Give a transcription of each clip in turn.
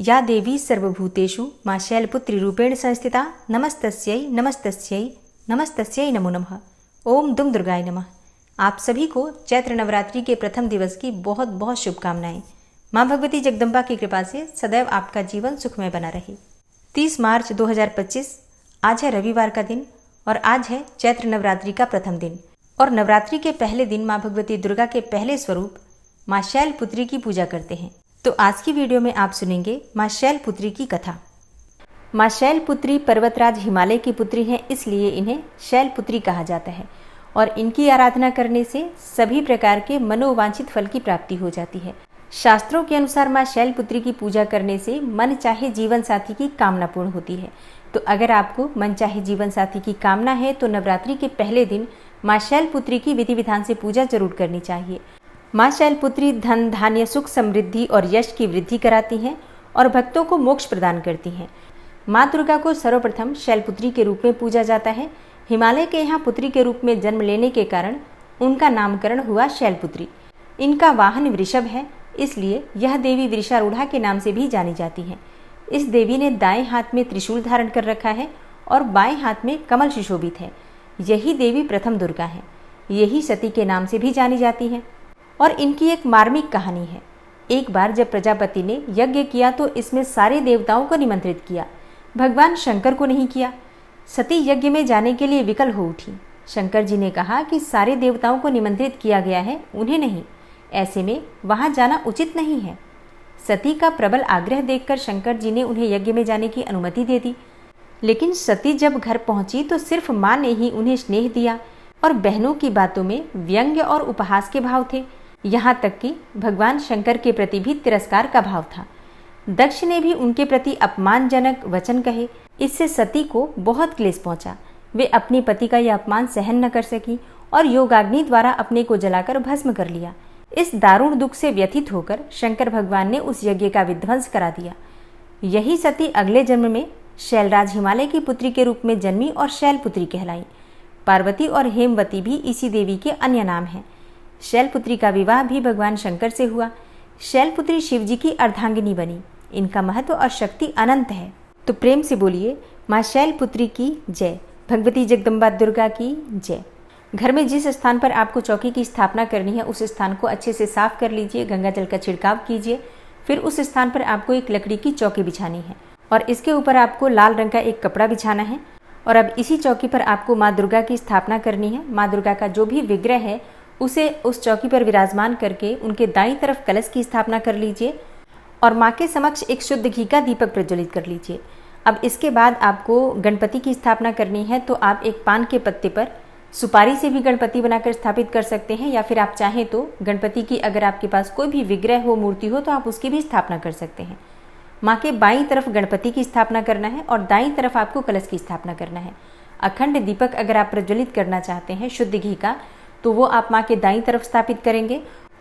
या देवी सर्वभूतेषु मां शैलपुत्री रूपेण संस्थिता नमस्तस्यै नमस्तस्यै नमस्तस्यै नमो नमः। ओम दुम दुर्गाय नमः। आप सभी को चैत्र नवरात्रि के प्रथम दिवस की बहुत बहुत शुभकामनाएं। मां भगवती जगदम्बा की कृपा से सदैव आपका जीवन सुखमय बना रहे। 30 मार्च 2025 आज है रविवार का दिन और आज है चैत्र नवरात्रि का प्रथम दिन। और नवरात्रि के पहले दिन मां भगवती दुर्गा के पहले स्वरूप मां शैलपुत्री की पूजा करते हैं। तो आज की वीडियो में आप सुनेंगे मां शैलपुत्री की कथा। मां शैलपुत्री पर्वतराज हिमालय की पुत्री हैं, इसलिए इन्हें शैलपुत्री कहा जाता है और इनकी आराधना करने से सभी प्रकार के मनोवांछित फल की प्राप्ति हो जाती है। शास्त्रों के अनुसार मां शैलपुत्री की पूजा करने से मन चाहे जीवन साथी की कामना पूर्ण होती है। तो अगर आपको मन चाहे जीवन साथी की कामना है तो नवरात्रि के पहले दिन मां शैलपुत्री की विधि विधान से पूजा जरूर करनी चाहिए। मां शैलपुत्री धन धान्य सुख समृद्धि और यश की वृद्धि कराती हैं और भक्तों को मोक्ष प्रदान करती हैं। मां दुर्गा को सर्वप्रथम शैलपुत्री के रूप में पूजा जाता है। हिमालय के यहाँ पुत्री के रूप में जन्म लेने के कारण उनका नामकरण हुआ शैलपुत्री। इनका वाहन वृषभ है, इसलिए यह देवी वृषारूढ़ा के नाम से भी जानी जाती है। इस देवी ने दाएं हाथ में त्रिशूल धारण कर रखा है और बाएं हाथ में कमल सुशोभित है। यही देवी प्रथम दुर्गा है। यही सती के नाम से भी जानी जाती है। और इनकी एक मार्मिक कहानी है। एक बार जब प्रजापति ने यज्ञ किया तो इसमें सारे देवताओं को निमंत्रित किया, भगवान शंकर को नहीं किया। सती यज्ञ में जाने के लिए विकल हो उठी। शंकर जी ने कहा कि सारे देवताओं को निमंत्रित किया गया है, उन्हें नहीं, ऐसे में वहां जाना उचित नहीं है। सती का प्रबल आग्रह देखकर शंकर जी ने उन्हें यज्ञ में जाने की अनुमति दे दी। लेकिन सती जब घर पहुंची तो सिर्फ मां ने ही उन्हें स्नेह दिया और बहनों की बातों में व्यंग्य और उपहास के भाव थे। यहाँ तक कि भगवान शंकर के प्रति भी तिरस्कार का भाव था। दक्ष ने भी उनके प्रति अपमानजनक वचन कहे। इससे सती को बहुत क्लेश पहुंचा। वे अपने पति का यह अपमान सहन न कर सकी और योगाग्नि द्वारा अपने को जलाकर भस्म कर लिया। इस दारुण दुख से व्यथित होकर शंकर भगवान ने उस यज्ञ का विध्वंस करा दिया। यही सती अगले जन्म में शैलराज हिमालय की पुत्री के रूप में जन्मी और शैलपुत्री कहलाई। पार्वती और हेमवती भी इसी देवी के अन्य नाम हैं। शैलपुत्री का विवाह भी भगवान शंकर से हुआ। शैलपुत्री शिव जी की अर्धांगिनी बनी। इनका महत्व और शक्ति अनंत है। तो प्रेम से बोलिए मां शैलपुत्री की जय, भगवती जगदम्बा दुर्गा की जय। घर में जिस स्थान पर आपको चौकी की स्थापना करनी है उस स्थान को अच्छे से साफ कर लीजिए, गंगा जल का छिड़काव कीजिए। फिर उस स्थान पर आपको एक लकड़ी की चौकी बिछानी है और इसके ऊपर आपको लाल रंग का एक कपड़ा बिछाना है। और अब इसी चौकी पर आपको माँ दुर्गा की स्थापना करनी है। माँ दुर्गा का जो भी विग्रह है उसे उस चौकी पर विराजमान करके उनके दाईं तरफ कलश की स्थापना कर लीजिए और माँ के समक्ष एक शुद्ध घी का दीपक प्रज्वलित कर लीजिए। अब इसके बाद आपको गणपति की स्थापना करनी है। तो आप एक पान के पत्ते पर सुपारी से भी गणपति बनाकर स्थापित कर सकते हैं, या फिर आप चाहें तो गणपति की अगर आपके पास कोई भी विग्रह हो, मूर्ति हो, तो आप उसकी भी स्थापना कर सकते हैं। माँ के बाईं तरफ गणपति की स्थापना करना है और दाईं तरफ आपको कलश की स्थापना करना है। अखंड दीपक अगर आप प्रज्वलित करना चाहते हैं शुद्ध घी का, तो वो आप माँ के दाईं तरफ स्थापित करेंगे।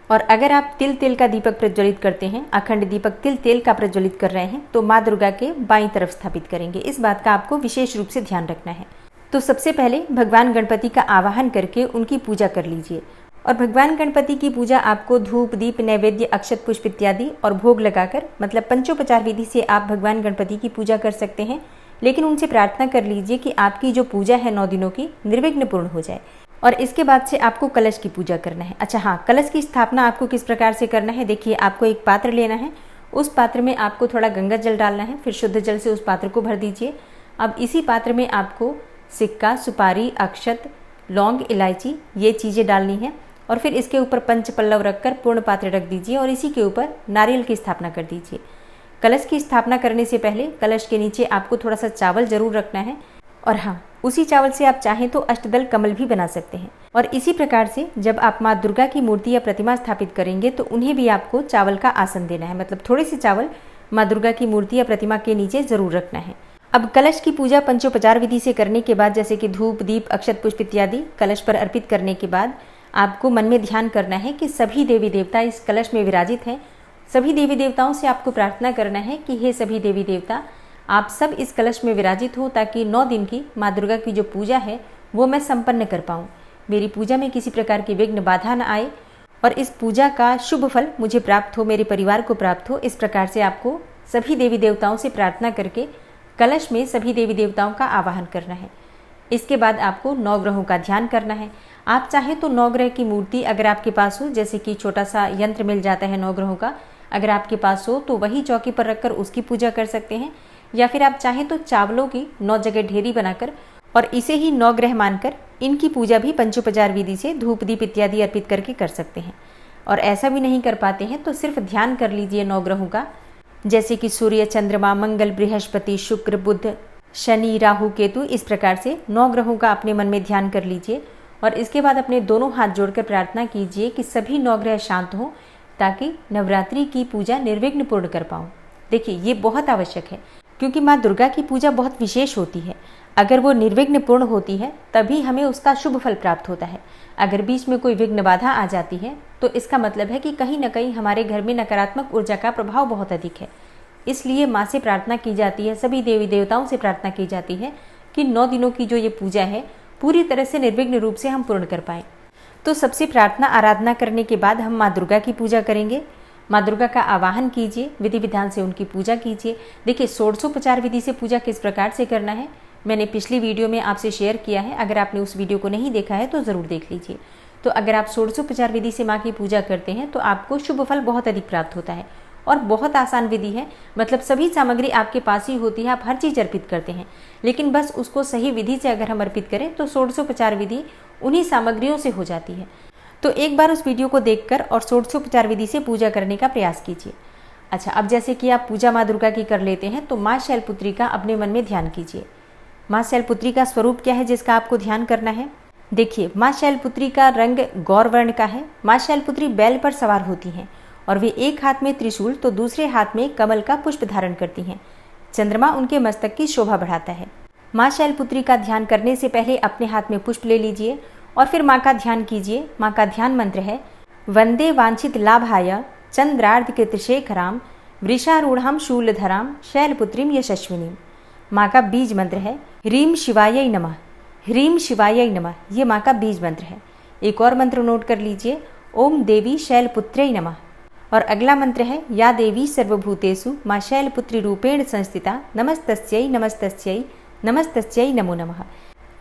और अगर आप तिल तेल का दीपक प्रज्वलित करते हैं, अखंड दीपक तिल तेल का प्रज्वलित कर रहे हैं, तो माँ दुर्गा के बाईं तरफ स्थापित करेंगे। इस बात का आपको विशेष रूप से ध्यान रखना है। तो सबसे पहले भगवान गणपति का आवाहन करके उनकी पूजा कर लीजिए। और भगवान गणपति की पूजा आपको धूप दीप नैवेद्य अक्षत पुष्प इत्यादि और भोग लगाकर, मतलब पंचोपचार विधि से आप भगवान गणपति की पूजा कर सकते हैं। लेकिन उनसे प्रार्थना कर लीजिए कि आपकी जो पूजा है 9 दिनों की निर्विघ्न पूर्ण हो जाए। और इसके बाद से आपको कलश की पूजा करना है। अच्छा हाँ, कलश की स्थापना आपको किस प्रकार से करना है, देखिए आपको एक पात्र लेना है। उस पात्र में आपको थोड़ा गंगा जल डालना है, फिर शुद्ध जल से उस पात्र को भर दीजिए। अब इसी पात्र में आपको सिक्का, सुपारी, अक्षत, लौंग, इलायची ये चीज़ें डालनी है और फिर इसके ऊपर पंच पल्लव रखकर पूर्ण पात्र रख दीजिए और इसी के ऊपर नारियल की स्थापना कर दीजिए। कलश की स्थापना करने से पहले कलश के नीचे आपको थोड़ा सा चावल जरूर रखना है। और हाँ, उसी चावल से आप चाहें तो अष्टदल कमल भी बना सकते हैं। और इसी प्रकार से जब आप माँ दुर्गा की मूर्ति या प्रतिमा स्थापित करेंगे तो उन्हें भी आपको चावल का आसन देना है, मतलब थोड़े से चावल माँ दुर्गा की मूर्ति या प्रतिमा के नीचे जरूर रखना है। अब कलश की पूजा पंचोपचार विधि से करने के बाद, जैसे कि धूप दीप अक्षत पुष्प इत्यादि कलश पर अर्पित करने के बाद, आपको मन में ध्यान करना है कि सभी देवी देवता इस कलश में विराजित हैं। सभी देवी देवताओं से आपको प्रार्थना करना है कि हे सभी देवी देवता, आप सब इस कलश में विराजित हो ताकि 9 दिन की माँ दुर्गा की जो पूजा है वो मैं संपन्न कर पाऊँ। मेरी पूजा में किसी प्रकार की विघ्न बाधा न आए और इस पूजा का शुभ फल मुझे प्राप्त हो, मेरे परिवार को प्राप्त हो। इस प्रकार से आपको सभी देवी देवताओं से प्रार्थना करके कलश में सभी देवी देवताओं का आवाहन करना है। इसके बाद आपको नवग्रहों का ध्यान करना है। आप चाहें तो नवग्रह की मूर्ति अगर आपके पास हो, जैसे कि छोटा सा यंत्र मिल जाता है नवग्रहों का, अगर आपके पास हो तो वही चौकी पर रखकर उसकी पूजा कर सकते हैं। या फिर आप चाहें तो चावलों की 9 जगह ढेरी बनाकर और इसे ही नवग्रह मानकर इनकी पूजा भी पंचोपचार विधि से धूप दीप इत्यादि अर्पित करके कर सकते हैं। और ऐसा भी नहीं कर पाते हैं तो सिर्फ ध्यान कर लीजिए नवग्रहों का, जैसे कि सूर्य, चंद्रमा, मंगल, बृहस्पति, शुक्र, बुध, शनि, राहु, केतु, इस प्रकार से 9 ग्रहों का अपने मन में ध्यान कर लीजिए। और इसके बाद अपने दोनों हाथ जोड़कर प्रार्थना कीजिए कि सभी 9 ग्रह शांत हों, ताकि नवरात्रि की पूजा निर्विघ्न पूर्ण कर पाऊँ। देखिए, ये बहुत आवश्यक है, क्योंकि माँ दुर्गा की पूजा बहुत विशेष होती है। अगर वो निर्विघ्न पूर्ण होती है तभी हमें उसका शुभ फल प्राप्त होता है। अगर बीच में कोई विघ्न बाधा आ जाती है तो इसका मतलब है कि कहीं न कहीं हमारे घर में नकारात्मक ऊर्जा का प्रभाव बहुत अधिक है। इसलिए माँ से प्रार्थना की जाती है, सभी देवी देवताओं से प्रार्थना की जाती है कि 9 दिनों की जो ये पूजा है पूरी तरह से निर्विघ्न रूप से हम पूर्ण कर पाएँ। तो सबसे प्रार्थना आराधना करने के बाद हम माँ दुर्गा की पूजा करेंगे। माँ दुर्गा का आवाहन कीजिए, विधि विधान से उनकी पूजा कीजिए। देखिए, षोडशोपचार विधि से पूजा किस प्रकार से करना है मैंने पिछली वीडियो में आपसे शेयर किया है। अगर आपने उस वीडियो को नहीं देखा है तो ज़रूर देख लीजिए। तो अगर आप षोडशोपचार विधि से माँ की पूजा करते हैं तो आपको शुभ फल बहुत अधिक प्राप्त होता है। और बहुत आसान विधि है, मतलब सभी सामग्री आपके पास ही होती है, आप हर चीज़ अर्पित करते हैं, लेकिन बस उसको सही विधि से अगर हम अर्पित करें तो षोडशोपचार विधि उन्हीं सामग्रियों से हो जाती है। तो एक बार उस वीडियो को देखकर और षोडशोपचार विधि से पूजा करने का प्रयास कीजिए। अच्छा, अब जैसे कि आप पूजा माँ दुर्गा की कर लेते हैं तो माँ शैलपुत्री का अपने मन में ध्यान कीजिए। माँ शैलपुत्री का स्वरूप क्या है जिसका आपको ध्यान करना है? देखिए, माँ शैलपुत्री का रंग गौर वर्ण का है। माँ शैलपुत्री बैल पर सवार होती हैं और वे एक हाथ में त्रिशूल तो दूसरे हाथ में कमल का पुष्प धारण करती हैं। चंद्रमा उनके मस्तक की शोभा बढ़ाता है। माँ शैलपुत्री का ध्यान करने से पहले अपने हाथ में पुष्प ले लीजिए और फिर माँ का ध्यान कीजिए। माँ का ध्यान मंत्र है वंदे वांछित लाभाय चंद्रार्ध कृतशेखराम वृषारूढ़ाम शूलधराम शैलपुत्रीम यशस्विनीम। माँ का बीज मंत्र है ह्रीम शिवाय नमः। ह्रीम शिवाय नमः, ये माँ का बीज मंत्र है। एक और मंत्र नोट कर लीजिए, ओम देवी शैलपुत्र्यै नमः। और अगला मंत्र है या देवी सर्वभूतेषु माँ शैलपुत्री रूपेण संस्थिता नमस्तस्यै नमस्तस्यै नमस्तस्यै नमो नमः।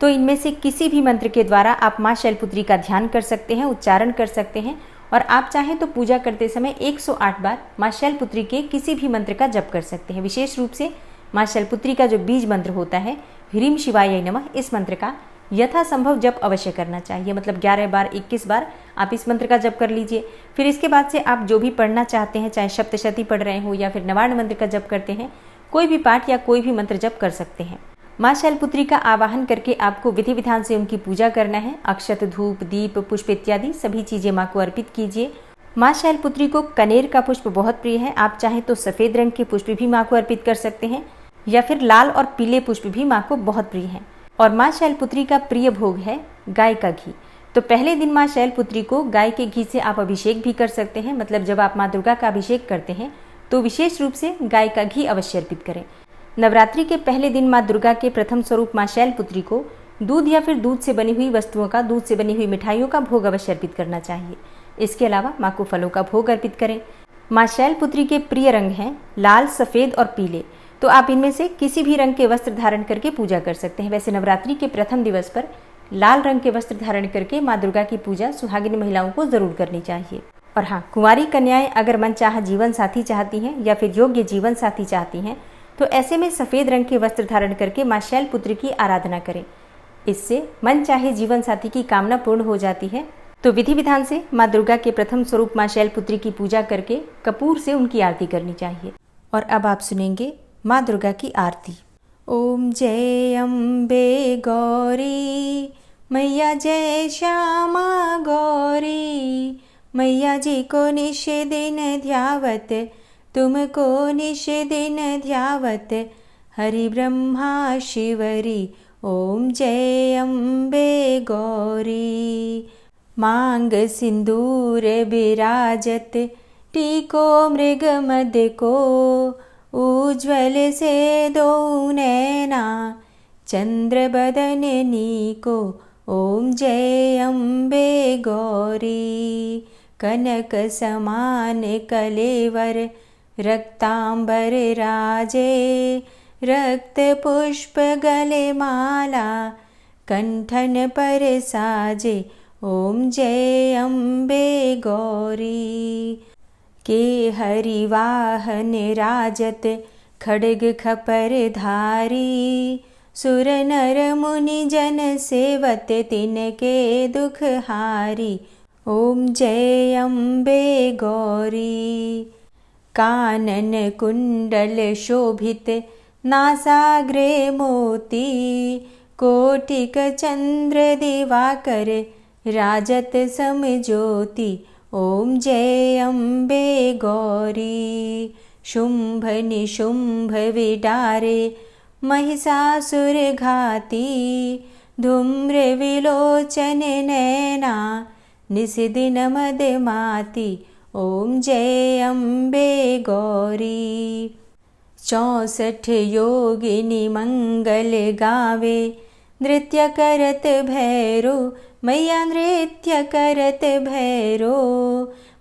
तो इनमें से किसी भी मंत्र के द्वारा आप माँ शैलपुत्री का ध्यान कर सकते हैं, उच्चारण कर सकते हैं। और आप चाहें तो पूजा करते समय 108 बार माँ शैलपुत्री के किसी भी मंत्र का जप कर सकते हैं। विशेष रूप से माँ शैलपुत्री का जो बीज मंत्र होता है ह्रीम शिवाय नमः, इस मंत्र का यथासंभव जप अवश्य करना चाहिए। मतलब 11 बार 21 बार आप इस मंत्र का जप कर लीजिए। फिर इसके बाद से आप जो भी पढ़ना चाहते हैं, चाहे सप्तशती पढ़ रहे हो या फिर नवार्ण मंत्र का जप करते हैं, कोई भी पाठ या कोई भी मंत्र जप कर सकते हैं। माँ शैलपुत्री का आवाहन करके आपको विधि विधान से उनकी पूजा करना है। अक्षत, धूप, दीप, पुष्प इत्यादि सभी चीजें माँ को अर्पित कीजिए। माँ शैलपुत्री को कनेर का पुष्प बहुत प्रिय है। आप चाहें तो सफेद रंग के पुष्प भी माँ को अर्पित कर सकते हैं या फिर लाल और पीले पुष्प भी माँ को बहुत प्रिय हैं। और माँ शैलपुत्री का प्रिय भोग है गाय का घी। तो पहले दिन माँ शैलपुत्री को गाय के घी से आप अभिषेक भी कर सकते हैं। मतलब जब आप माँ दुर्गा का अभिषेक करते हैं तो विशेष रूप से गाय का घी अवश्य अर्पित करें। नवरात्रि के पहले दिन माँ दुर्गा के प्रथम स्वरूप माँ शैलपुत्री को दूध या फिर दूध से बनी हुई वस्तुओं का, दूध से बनी हुई मिठाइयों का भोग अवश्य अर्पित करना चाहिए। इसके अलावा माँ को फलों का भोग अर्पित करें। माँ शैलपुत्री के प्रिय रंग हैं लाल, सफेद और पीले। तो आप इनमें से किसी भी रंग के वस्त्र धारण करके पूजा कर सकते हैं। वैसे नवरात्रि के प्रथम दिवस पर लाल रंग के वस्त्र धारण करके माँ दुर्गा की पूजा सुहागिन महिलाओं को जरूर करनी चाहिए। और हाँ, कुंवारी कन्याएं अगर मनचाहा जीवन साथी चाहती हैं या फिर योग्य जीवन साथी चाहती हैं तो ऐसे में सफेद रंग के वस्त्र धारण करके माँ शैलपुत्री की आराधना करें। इससे मन चाहे जीवन साथी की कामना पूर्ण हो जाती है। तो विधि विधान से माँ दुर्गा के प्रथम स्वरूप माँ शैलपुत्री की पूजा करके कपूर से उनकी आरती करनी चाहिए। और अब आप सुनेंगे माँ दुर्गा की आरती। ओम जय अम्बे गौरी मैया, जय श्यामा गौरी मैया जी को निश दिन ध्यावत, तुमको निश दिन ध्यावत, हरि ब्रह्मा शिवरी ओम जय अम्बे गौरी। मांग सिंदूर विराजत, टीको मृग मद को, उज्ज्वल से दो नैना, चंद्र बदन नीको, ओम जय अम्बे गौरी। कनक समान कलेवर, रक्तांबर राजे रक्त पुष्प गले माला कंठन पर साजे ओम जय अम्बे गौरी। के हरिवाहन राजत खड्ग खपर धारी सुर नर मुनि जन सेवत तिनके दुख हारी ओम जय अम्बे गौरी। कानन कुंडल शोभित नासाग्रे मोती कोटिक चंद्र दिवाकर राजत समज्योति ओम जय अम्बे गौरी। शुंभ निशुंभ विडारे महिषासुर घाती धूम्र विलोचन नैना निशिदिन मदमाती ओम जय अम्बे गौरी। 64 योगिनी मंगल गावे नृत्य करत भैरो मैया नृत्य करत भैरो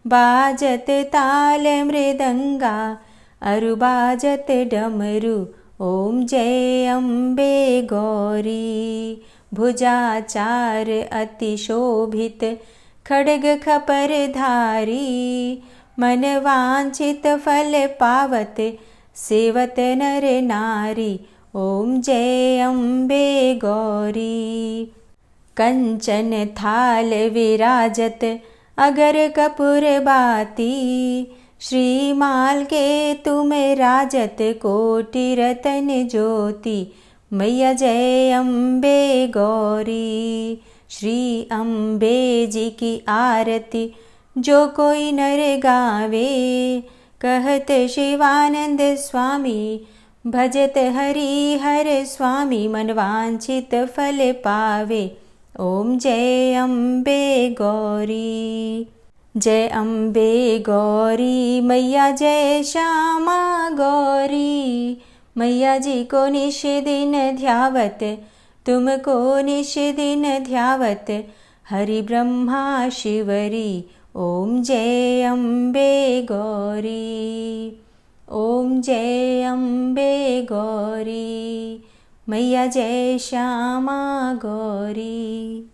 बाजत ताल मृदंगा अरु बाजत डमरू ओम जय अम्बे गौरी। भुजाचार अति शोभित खड्ग खपर धारी मन वांछित फल पावत सेवत नर नारी ओम जय अम्बे गौरी। कंचन थाल विराजत अगर कपूर बाती श्रीमाल के तुम राजत कोटि रतन ज्योति मैया जय अम्बे गौरी। श्री अम्बे जी की आरती जो कोई नर गावे कहत शिवानंद स्वामी भजत हरि हर स्वामी मनवांछित फल पावे ओम जय अम्बे गौरी। जय अम्बे गौरी मैया जय श्यामा गौरी। मैया जी को निश दिन ध्यावत तुमको निश दिन ध्यावत हरि ब्रह्मा शिवरी ओम जय अम्बे गौरी। ओम जय अम्बे गौरी मैया जय श्यामा गौरी।